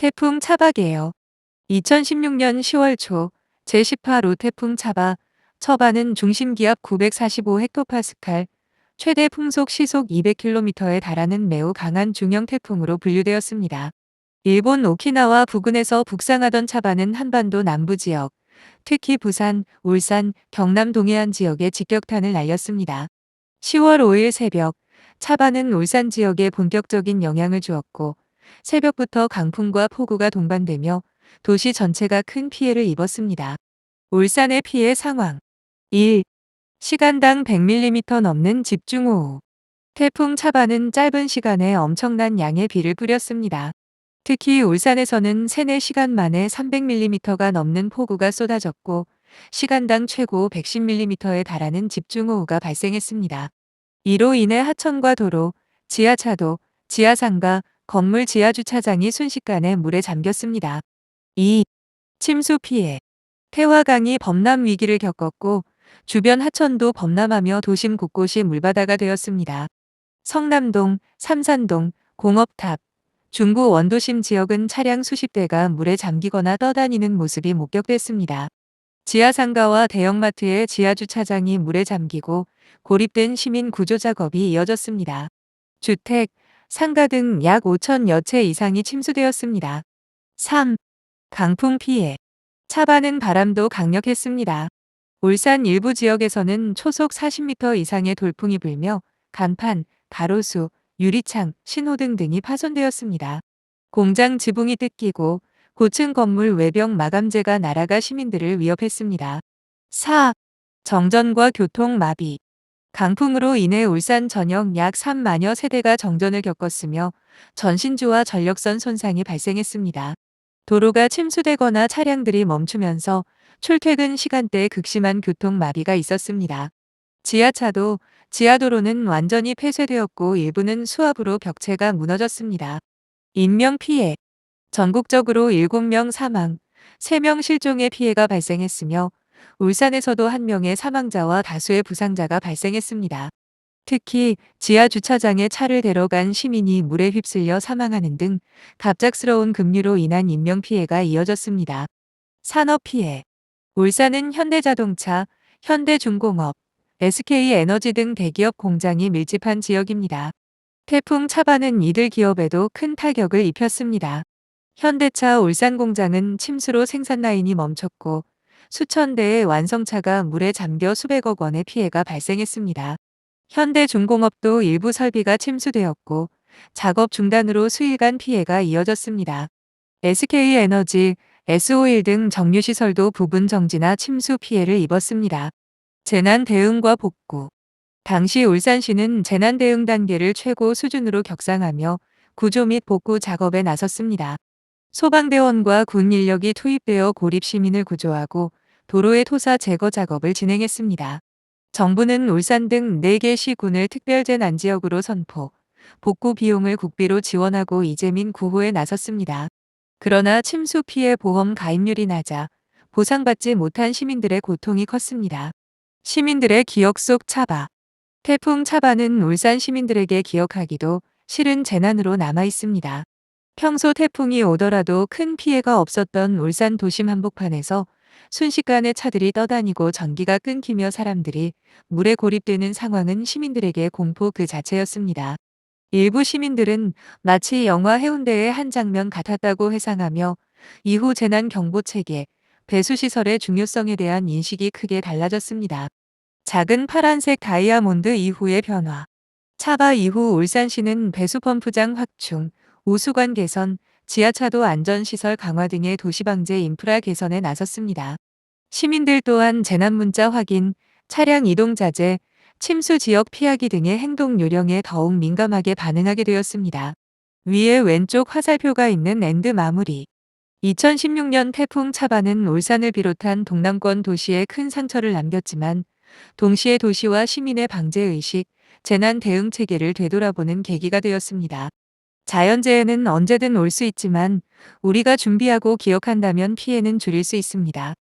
태풍 차박이에요. 2016년 10월 초 제18호 태풍 차박, 처바는 중심기압 945헥토파스칼, 최대 풍속 시속 200km에 달하는 매우 강한 중형 태풍으로 분류되었습니다. 일본 오키나와 부근에서 북상하던 차바는 한반도 남부 지역, 특히 부산, 울산, 경남 동해안 지역에 직격탄을 날렸습니다. 10월 5일 새벽, 차바는 울산 지역에 본격적인 영향을 주었고, 새벽부터 강풍과 폭우가 동반되며 도시 전체가 큰 피해를 입었습니다. 울산의 피해 상황. 1. 시간당 100mm 넘는 집중호우. 태풍 차바는 짧은 시간에 엄청난 양의 비를 뿌렸습니다. 특히 울산에서는 3-4시간 만에 300mm가 넘는 폭우가 쏟아졌고, 시간당 최고 110mm에 달하는 집중호우가 발생했습니다. 이로 인해 하천과 도로, 지하차도, 지하상가, 건물 지하주차장이 순식간에 물에 잠겼습니다. 2. 침수 피해. 태화강이 범람 위기를 겪었고, 주변 하천도 범람하며 도심 곳곳이 물바다가 되었습니다. 성남동, 삼산동, 공업탑, 중구 원도심 지역은 차량 수십 대가 물에 잠기거나 떠다니는 모습이 목격됐습니다. 지하상가와 대형마트의 지하주차장이 물에 잠기고 고립된 시민 구조 작업이 이어졌습니다. 주택, 상가 등 약 5천여 채 이상이 침수되었습니다. 3. 강풍 피해. 차바는 바람도 강력했습니다. 울산 일부 지역에서는 초속 40m 이상의 돌풍이 불며 간판, 가로수, 유리창, 신호등 등이 파손되었습니다. 공장 지붕이 뜯기고 고층 건물 외벽 마감재가 날아가 시민들을 위협했습니다. 4. 정전과 교통 마비. 강풍으로 인해 울산 전역 약 3만여 세대가 정전을 겪었으며 전신주와 전력선 손상이 발생했습니다. 도로가 침수되거나 차량들이 멈추면서 출퇴근 시간대에 극심한 교통 마비가 있었습니다. 지하차도, 지하도로는 완전히 폐쇄되었고 일부는 수압으로 벽체가 무너졌습니다. 인명피해. 전국적으로 7명 사망, 3명 실종의 피해가 발생했으며 울산에서도 1명의 사망자와 다수의 부상자가 발생했습니다. 특히 지하 주차장에 차를 대러 간 시민이 물에 휩쓸려 사망하는 등 갑작스러운 급류로 인한 인명피해가 이어졌습니다. 산업피해. 울산은 현대자동차, 현대중공업, SK에너지 등 대기업 공장이 밀집한 지역입니다. 태풍 차바는 이들 기업에도 큰 타격을 입혔습니다. 현대차 울산 공장은 침수로 생산 라인이 멈췄고 수천 대의 완성차가 물에 잠겨 수백억 원의 피해가 발생했습니다. 현대중공업도 일부 설비가 침수되었고 작업 중단으로 수일간 피해가 이어졌습니다. SK에너지, S-오일 등 정유시설도 부분 정지나 침수 피해를 입었습니다. 재난 대응과 복구. 당시 울산시는 재난 대응 단계를 최고 수준으로 격상하며 구조 및 복구 작업에 나섰습니다. 소방대원과 군 인력이 투입되어 고립 시민을 구조하고 도로의 토사 제거 작업을 진행했습니다. 정부는 울산 등 4개 시군을 특별재난지역으로 선포, 복구 비용을 국비로 지원하고 이재민 구호에 나섰습니다. 그러나 침수 피해 보험 가입률이 낮아 보상받지 못한 시민들의 고통이 컸습니다. 시민들의 기억 속 차바. 태풍 차바는 울산 시민들에게 기억하기도 싫은 재난으로 남아 있습니다. 평소 태풍이 오더라도 큰 피해가 없었던 울산 도심 한복판에서 순식간에 차들이 떠다니고 전기가 끊기며 사람들이 물에 고립되는 상황은 시민들에게 공포 그 자체였습니다. 일부 시민들은 마치 영화 해운대의 한 장면 같았다고 회상하며 이후 재난경보체계, 배수시설의 중요성에 대한 인식이 크게 달라졌습니다. 작은 파란색 다이아몬드 이후의 변화. 차바 이후 울산시는 배수펌프장 확충, 오수관 개선, 지하차도 안전시설 강화 등의 도시방제 인프라 개선에 나섰습니다. 시민들 또한 재난문자 확인, 차량 이동 자제, 침수 지역 피하기 등의 행동 요령에 더욱 민감하게 반응하게 되었습니다. 위에 왼쪽 화살표가 있는 엔드 마무리. 2016년 태풍 차바는 울산을 비롯한 동남권 도시에 큰 상처를 남겼지만 동시에 도시와 시민의 방제의식, 재난 대응 체계를 되돌아보는 계기가 되었습니다. 자연재해는 언제든 올 수 있지만 우리가 준비하고 기억한다면 피해는 줄일 수 있습니다.